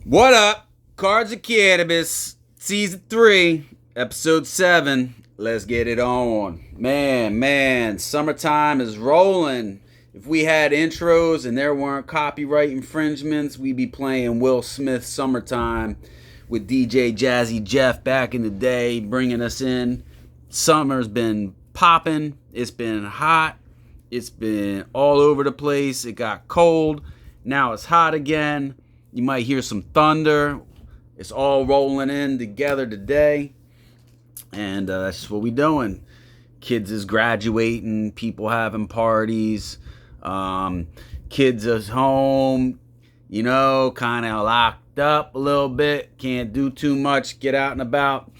What up? Cards of Cannabis, Season 3, Episode 7. Let's get it on. Man, summertime is rolling. If we had intros and there weren't copyright infringements, we'd be playing Will Smith's Summertime with DJ Jazzy Jeff back in the day, bringing us in. Summer's been popping. It's been hot. It's been all over the place. It got cold. Now it's hot again. You might hear some thunder. It's all rolling in together today. And that's just what we doing. Kids is graduating. People having parties. Kids is home. You know, kind of locked up a little bit. Can't do too much. Get out and about.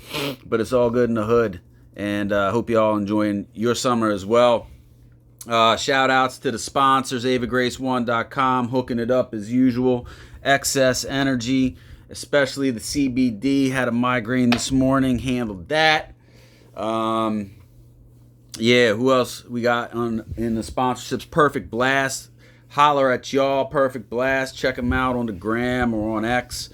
But it's all good in the hood. And I hope you all enjoying your summer as well. Shout outs to the sponsors, avagrace1.com, hooking it up as usual. Excess Energy, especially the CBD. Had a migraine this morning, handled that. Who else we got in the sponsorships? Perfect Blast. Holler at y'all, Perfect Blast. Check them out on the gram or on X.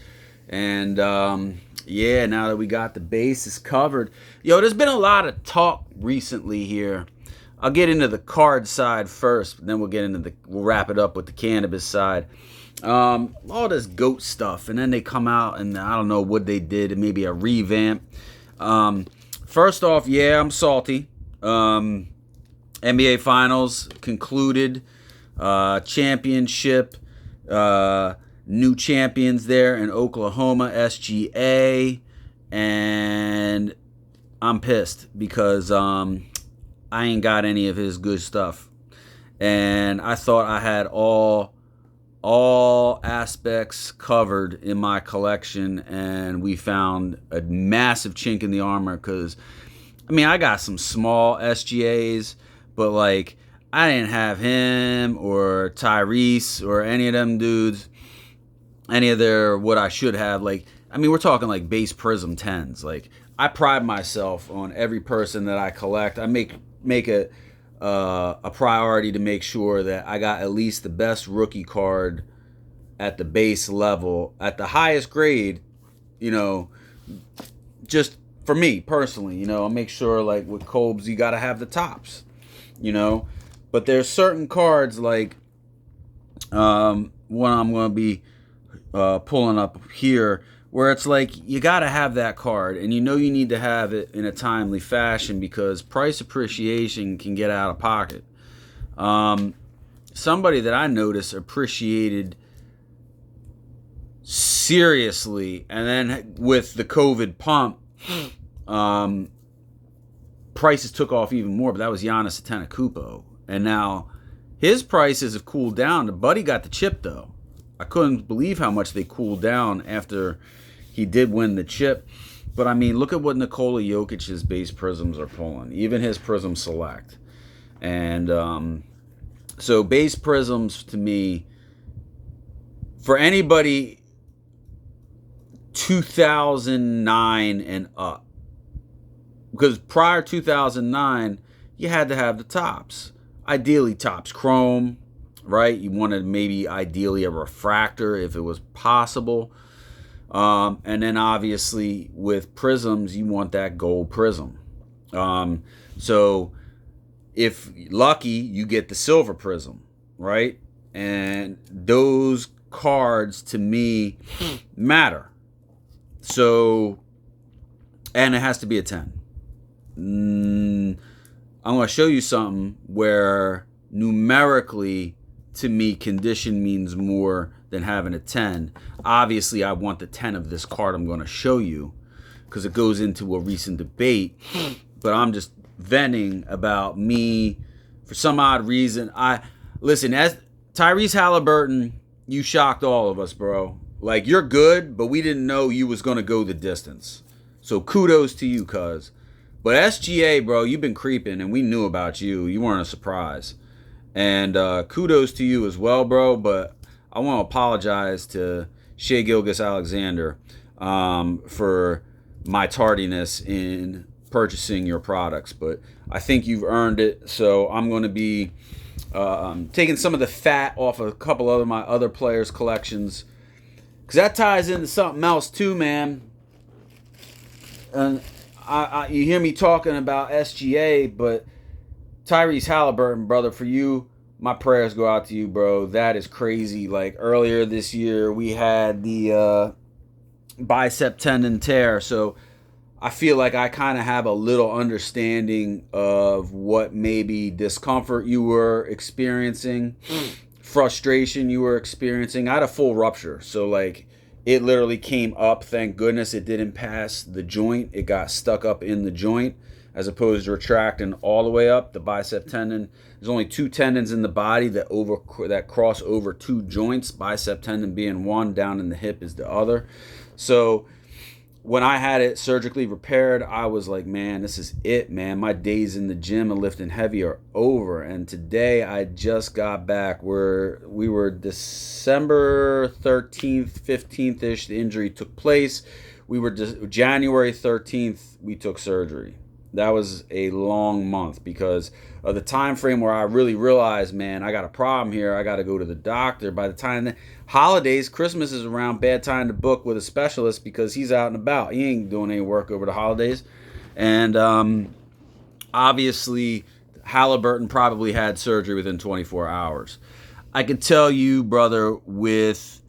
And now that we got the bases covered. There's been a lot of talk recently here. I'll get into the card side first, then we'll wrap it up with the cannabis side. All this goat stuff, and then they come out and I don't know what they did, maybe a revamp. First off, I'm salty. NBA Finals concluded, championship, new champions there in Oklahoma, SGA, and I'm pissed because I ain't got any of his good stuff. And I thought I had all aspects covered in my collection, and we found a massive chink in the armor because, I got some small SGAs, but I didn't have him or Tyrese or any of them dudes, any of their what I should have. We're talking base Prism 10s. I pride myself on every person that I collect. I make it a priority to make sure that I got at least the best rookie card at the base level, at the highest grade, just for me personally, I'll make sure with Cobes, you got to have the tops, but there's certain cards one I'm going to be pulling up here, where it's you got to have that card, and you need to have it in a timely fashion because price appreciation can get out of pocket. Somebody that I noticed appreciated seriously, and then with the COVID pump, prices took off even more, but that was Giannis Antetokounmpo. And now his prices have cooled down. The buddy got the chip, though. I couldn't believe how much they cooled down after he did win the chip. But look at what Nikola Jokic's base prisms are pulling. Even his Prism Select. And so base prisms to me, for anybody 2009 and up, because prior 2009, you had to have the tops. Ideally tops chrome, right? You wanted maybe ideally a refractor if it was possible. And then obviously with prisms, you want that gold prism. So if lucky, you get the silver prism, right? And those cards to me matter. So, and it has to be a 10. I'm going to show you something where numerically, to me, condition means more than having a 10. Obviously, I want the 10 of this card I'm going to show you because it goes into a recent debate. But I'm just venting about me for some odd reason. Listen, as Tyrese Halliburton, you shocked all of us, bro. You're good, but we didn't know you was going to go the distance. So kudos to you, cuz. But SGA, bro, you've been creeping, and we knew about you. You weren't a surprise. And kudos to you as well, bro. But I want to apologize to Shai Gilgeous-Alexander for my tardiness in purchasing your products. But I think you've earned it. So I'm going to be taking some of the fat off of a couple of my other players' collections Because that ties into something else too, man. And you hear me talking about SGA, but Tyrese Halliburton, brother, for you, my prayers go out to you, bro. That is crazy. Like earlier this year, we had the bicep tendon tear. So I feel like I kind of have a little understanding of what maybe discomfort you were experiencing, frustration you were experiencing. I had a full rupture. So like it literally came up. Thank goodness it didn't pass the joint. It got stuck up in the joint as opposed to retracting all the way up. The bicep tendon, there's only two tendons in the body that cross over two joints, bicep tendon being one, down in the hip is the other. So when I had it surgically repaired, I was like, man, this is it, man. My days in the gym and lifting heavy are over. And today I just got back where we were December 13th, 15th-ish, the injury took place. We were January 13th, we took surgery. That was a long month because of the time frame where I really realized, man, I got a problem here. I got to go to the doctor. By the time the holidays, Christmas is around, bad time to book with a specialist because he's out and about. He ain't doing any work over the holidays. And obviously, Halliburton probably had surgery within 24 hours. I can tell you, brother, with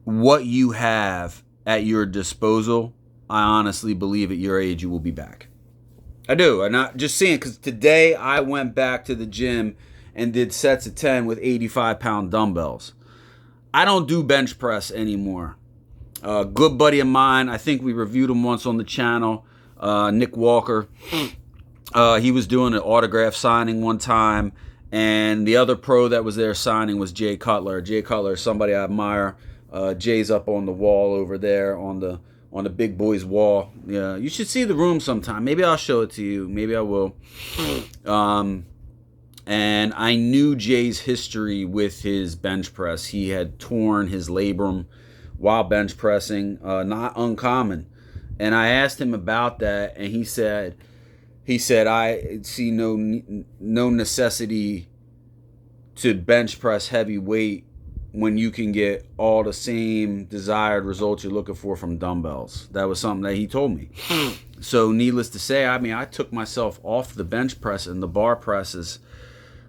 what you have at your disposal, I honestly believe at your age you will be back. I do. I'm not just saying, because today I went back to the gym and did sets of 10 with 85-pound dumbbells. I don't do bench press anymore. A good buddy of mine, I think we reviewed him once on the channel, Nick Walker. He was doing an autograph signing one time, and the other pro that was there signing was Jay Cutler. Jay Cutler is somebody I admire. Jay's up on the wall over there on the big boys wall. Yeah, you should see the room sometime. Maybe I'll show it to you. Maybe I will. And I knew Jay's history with his bench press. He had torn his labrum while bench pressing, not uncommon. And I asked him about that, and he said I see no necessity to bench press heavy weight when you can get all the same desired results you're looking for from dumbbells. That was something that he told me. So needless to say, I mean, I took myself off the bench press and the bar presses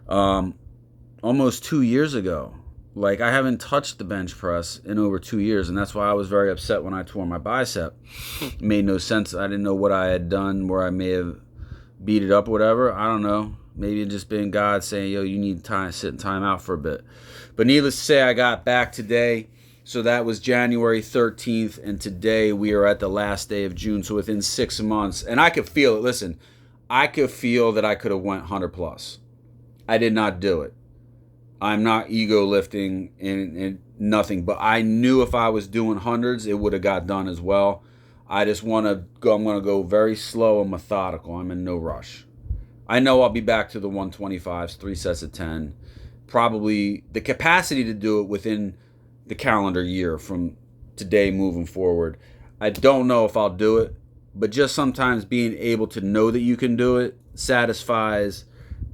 almost 2 years ago. Like, I haven't touched the bench press in over 2 years, and that's why I was very upset when I tore my bicep. It made no sense. I didn't know what I had done, where I may have beat it up or whatever. I don't know. Maybe it just been God saying, yo, you need time, sit and time out for a bit. But needless to say, I got back today. So that was January 13th, and today we are at the last day of June. So within 6 months, and I could feel it. Listen, I could feel that I could have went 100 plus. I did not do it. I'm not ego lifting and nothing, but I knew if I was doing hundreds, it would have got done as well. I just want to go. I'm going to go very slow and methodical. I'm in no rush. I know I'll be back to the 125s, 3 sets of 10. Probably the capacity to do it within the calendar year from today moving forward. I don't know if I'll do it, but just sometimes being able to know that you can do it satisfies,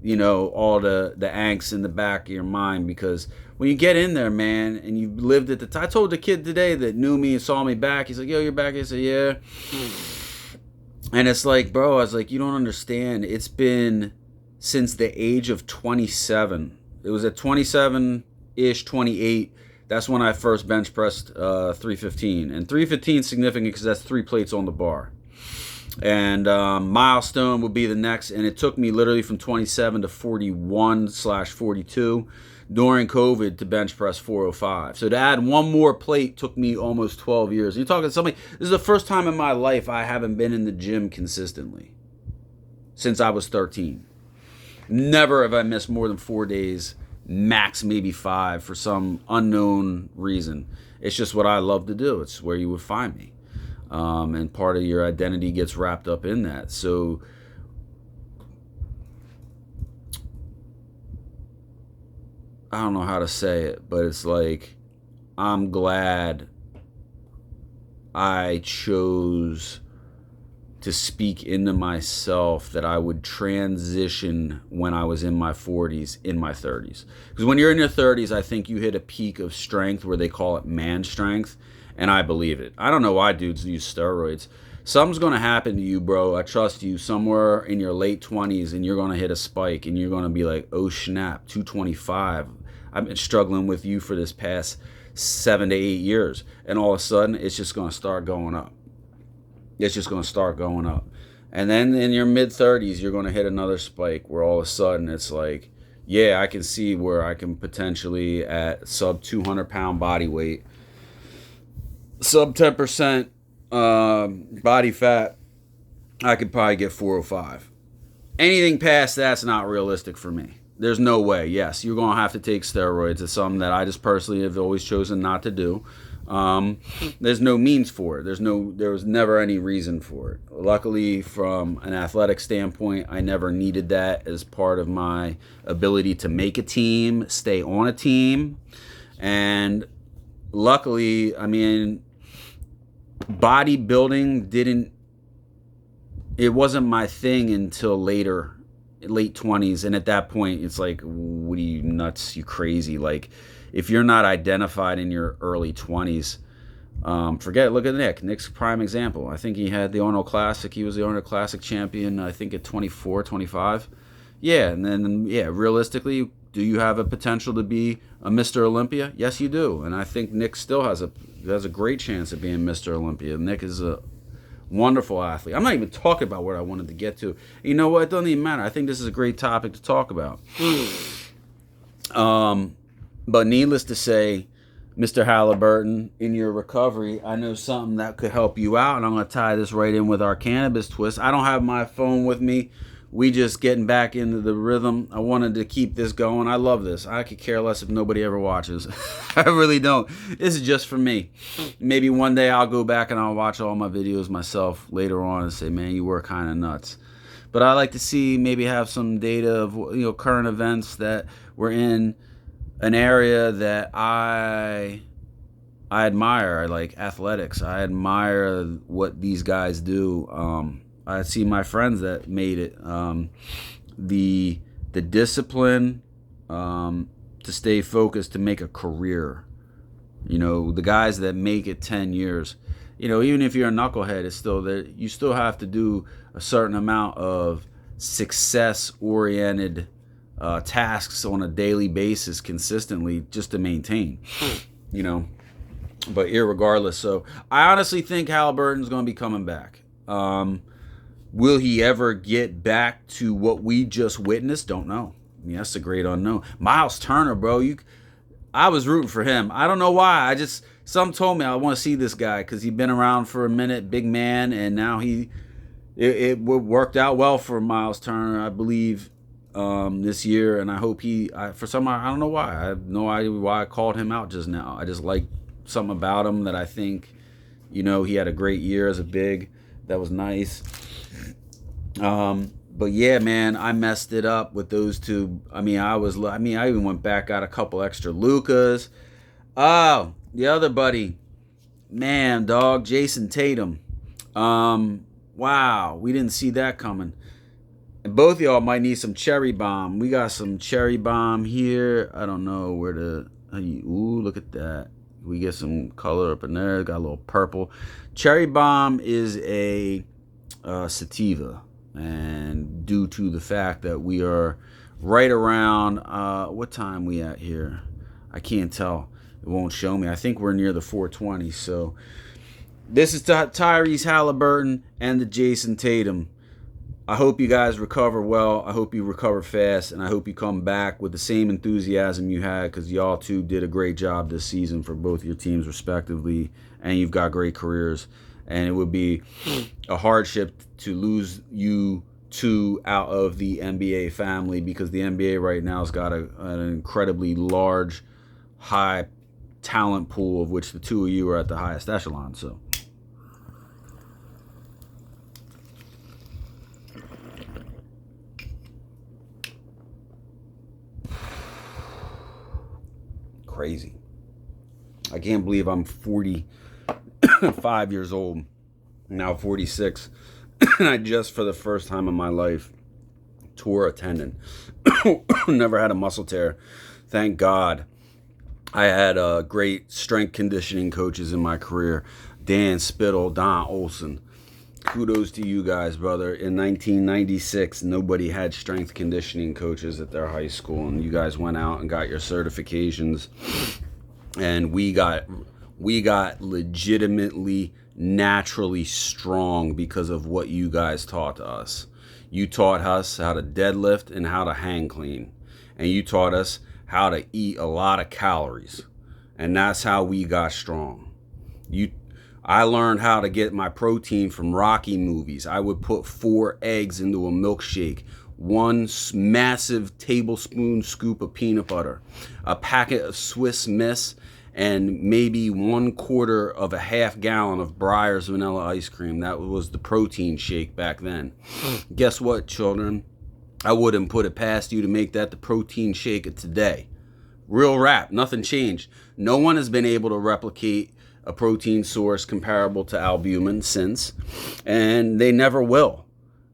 you know, all the angst in the back of your mind. Because when you get in there, man, and you've lived at the time. I told the kid today that knew me and saw me back. He's like, yo, you're back? I said, yeah. And it's like, bro, I was like, you don't understand. It's been since the age of 27. It was at 27-ish, 28. That's when I first bench pressed 315. And 315 is significant because that's 3 plates on the bar. And milestone would be the next. And it took me literally from 27 to 41/42 during COVID to bench press 405. So to add one more plate took me almost 12 years. You're talking to somebody, this is the first time in my life I haven't been in the gym consistently since I was 13. Never have I missed more than 4 days, max maybe 5 for some unknown reason. It's just what I love to do. It's where you would find me. And part of your identity gets wrapped up in that. So I don't know how to say it, but it's like, I'm glad I chose to speak into myself that I would transition when I was in my 40s, in my 30s. Because when you're in your 30s, I think you hit a peak of strength where they call it man strength, and I believe it. I don't know why dudes use steroids. Something's going to happen to you, bro. I trust you. Somewhere in your late 20s, and you're going to hit a spike, and you're going to be like, oh snap, 225. I've been struggling with you for this past 7 to 8 years, and all of a sudden, it's just going to start going up. It's just going to start going up. And then in your mid-30s, you're going to hit another spike where all of a sudden it's like, yeah, I can see where I can potentially, at sub 200-pound body weight, sub 10% body fat, I could probably get 405. Anything past that's not realistic for me. There's no way. Yes, you're going to have to take steroids. It's something that I just personally have always chosen not to do. There's no means for it. There was never any reason for it. Luckily, from an athletic standpoint, I never needed that as part of my ability to make a team, stay on a team. And luckily, I mean, bodybuilding it wasn't my thing until later, late 20s. And at that point, it's like, what are you nuts? You crazy? Like, if you're not identified in your early 20s, forget it. Look at Nick. Nick's a prime example. I think he had the Arnold Classic. He was the Arnold Classic champion, I think, at 24, 25. Yeah, and then, yeah, realistically, do you have a potential to be a Mr. Olympia? Yes, you do. And I think Nick still has a great chance of being Mr. Olympia. Nick is a wonderful athlete. I'm not even talking about what I wanted to get to. You know what? It doesn't even matter. I think this is a great topic to talk about. But needless to say, Mr. Halliburton, in your recovery, I know something that could help you out, and I'm going to tie this right in with our cannabis twist. I don't have my phone with me. We just getting back into the rhythm. I wanted to keep this going. I love this. I could care less if nobody ever watches. I really don't. This is just for me. Maybe one day I'll go back and I'll watch all my videos myself later on and say, man, you were kind of nuts. But I like to see, maybe have some data of current events that were in an area that I admire. I like athletics. I admire what these guys do. I see my friends that made it. The discipline to stay focused, to make a career. The guys that make it 10 years. Even if you're a knucklehead, it's still that you still have to do a certain amount of success-oriented tasks on a daily basis consistently just to maintain, but irregardless. So I honestly think Halliburton's going to be coming back. Will he ever get back to what we just witnessed? Don't know. I mean, that's a great unknown. Miles Turner, bro, I was rooting for him. I don't know why. Some told me I want to see this guy because he'd been around for a minute, big man, and now it worked out well for Miles Turner, I believe, this year, and I hope for some, I don't know why. I have no idea why I called him out just now. I just like something about him that I think, he had a great year as a big. That was nice. But yeah, man, I messed it up with those two. I even went back, got a couple extra Lucas. Oh, the other buddy, man, dog, Jason Tatum. Wow, we didn't see that coming. And both of y'all might need some cherry bomb. We got some cherry bomb here. I don't know where ooh, look at that. We get some color up in there. Got a little purple. Cherry bomb is a sativa. And due to the fact that we are right around, what time we at here? I can't tell. It won't show me. I think we're near the 420. So this is Tyrese Halliburton and the Jason Tatum. I hope you guys recover well. I hope you recover fast. And I hope you come back with the same enthusiasm you had, because y'all two did a great job this season for both your teams respectively. And you've got great careers. And it would be a hardship to lose you two out of the NBA family, because the NBA right now has got an incredibly large, high talent pool, of which the two of you are at the highest echelon. So crazy. I can't believe I'm 45 years old, now 46, And I just, for the first time in my life, tore a tendon. Never had a muscle tear. Thank God. I had great strength conditioning coaches in my career. Dan Spittle, Don Olson. Kudos to you guys, brother. In 1996, nobody had strength conditioning coaches at their high school, and you guys went out and got your certifications, and we got legitimately naturally strong because of what you guys taught us. You taught us how to deadlift and how to hang clean, and you taught us how to eat a lot of calories, and that's how we got strong. I learned how to get my protein from Rocky movies. I would put 4 eggs into a milkshake, 1 massive tablespoon scoop of peanut butter, a packet of Swiss Miss, and maybe 1/4 of a half gallon of Breyer's vanilla ice cream. That was the protein shake back then. Guess what, children? I wouldn't put it past you to make that the protein shake of today. Real rap, nothing changed. No one has been able to replicate a protein source comparable to albumin since, and they never will.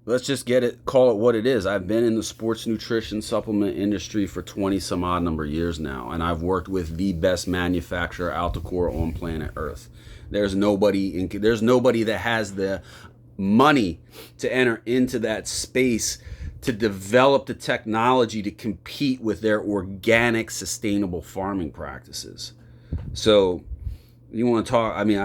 Let's just call it what it is. I've been in the sports nutrition supplement industry for 20 some odd number of years now, and I've worked with the best manufacturer out the core on planet Earth. There's nobody that has the money to enter into that space to develop the technology to compete with their organic, sustainable farming practices. So you want to talk? I mean,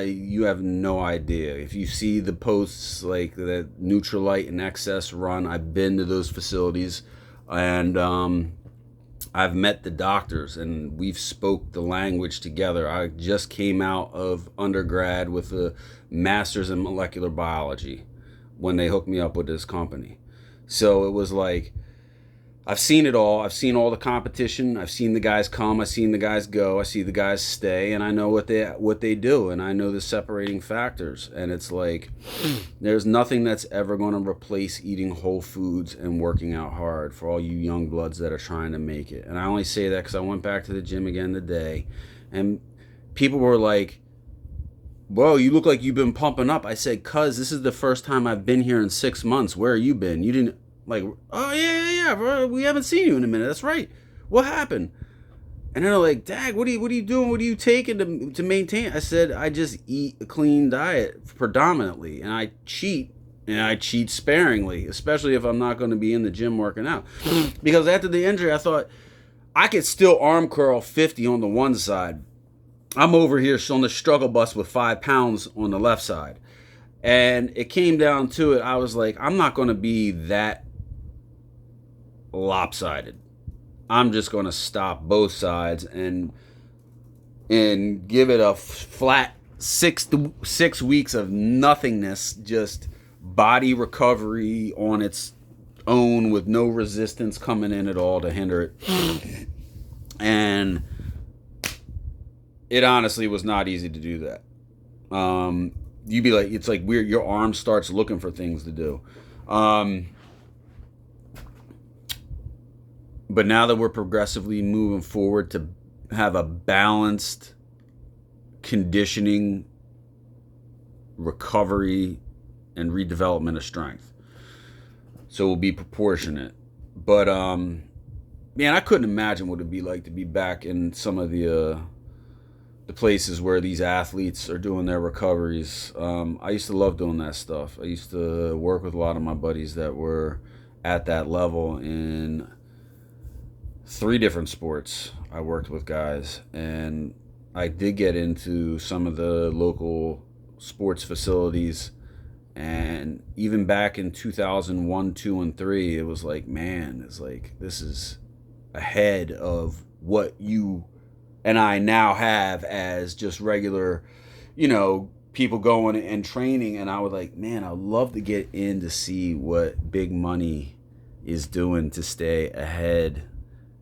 you have no idea. If you see the posts like the Nutrilite and Excess run, I've been to those facilities, and I've met the doctors, and we've spoke the language together. I just came out of undergrad with a master's in molecular biology when they hooked me up with this company. So it was like, I've seen it all. I've seen all the competition. I've seen the guys come. I've seen the guys go. I see the guys stay, and I know what they do, and I know the separating factors. And it's like, there's nothing that's ever going to replace eating whole foods and working out hard for all you young bloods that are trying to make it. And I only say that because I went back to the gym again today, and people were like, "Whoa, you look like you've been pumping up." I said, "Cuz this is the first time I've been here in 6 months. Where have you been? You didn't." Like, "Oh, yeah, bro, we haven't seen you in a minute." That's right. What happened? And they're like, "Dag, what are you doing? What are you taking to maintain?" I said, "I just eat a clean diet predominantly, and I cheat sparingly, especially if I'm not going to be in the gym working out." Because after the injury, I thought I could still arm curl 50 on the one side. I'm over here on the struggle bus with 5 pounds on the left side. And it came down to it. I was like, I'm not going to be that lopsided. I'm just going to stop both sides and give it a flat 6 weeks of nothingness, just body recovery on its own with no resistance coming in at all to hinder it. And it honestly was not easy to do that. You'd be like, it's like weird. Your arm starts looking for things to do. But now that we're progressively moving forward to have a balanced conditioning, recovery, and redevelopment of strength. So we'll be proportionate. But, man, I couldn't imagine what it'd be like to be back in some of the places where these athletes are doing their recoveries. I used to love doing that stuff. I used to work with a lot of my buddies that were at that level in 3 different sports. I worked with guys, and I did get into some of the local sports facilities, and even back in 2001, 2, and 3, it was like, man, it's like, this is ahead of what you and I now have as just regular, people going and training. And I was like, man, I'd love to get in to see what big money is doing to stay ahead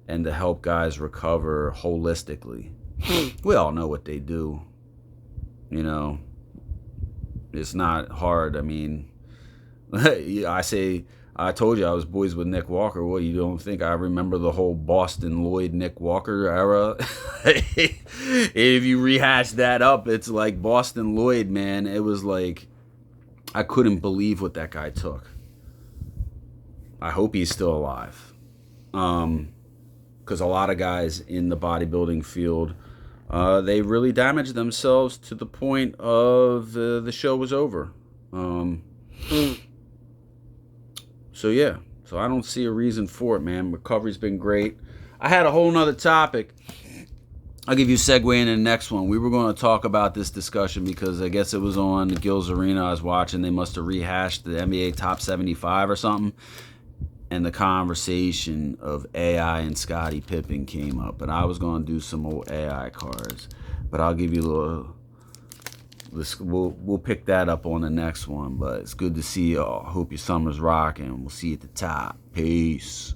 and to help guys recover holistically. We all know what they do. It's not hard. I mean, I told you I was boys with Nick Walker. What, you don't think I remember the whole Boston Lloyd Nick Walker era? If you rehash that up, it's like Boston Lloyd, man. It was like I couldn't believe what that guy took. I hope he's still alive. Because a lot of guys in the bodybuilding field, they really damaged themselves to the point of the show was over. So yeah, so I don't see a reason for it, man. Recovery's been great. I had a whole nother topic. I'll give you a segue into the next one. We were going to talk about this discussion because I guess it was on the Gills Arena I was watching. They must have rehashed the NBA Top 75 or something. And the conversation of AI and Scottie Pippen came up. But I was going to do some old AI cards. But I'll give you a little... We'll pick that up on the next one. But it's good to see y'all. Hope your summer's rocking. We'll see you at the top. Peace.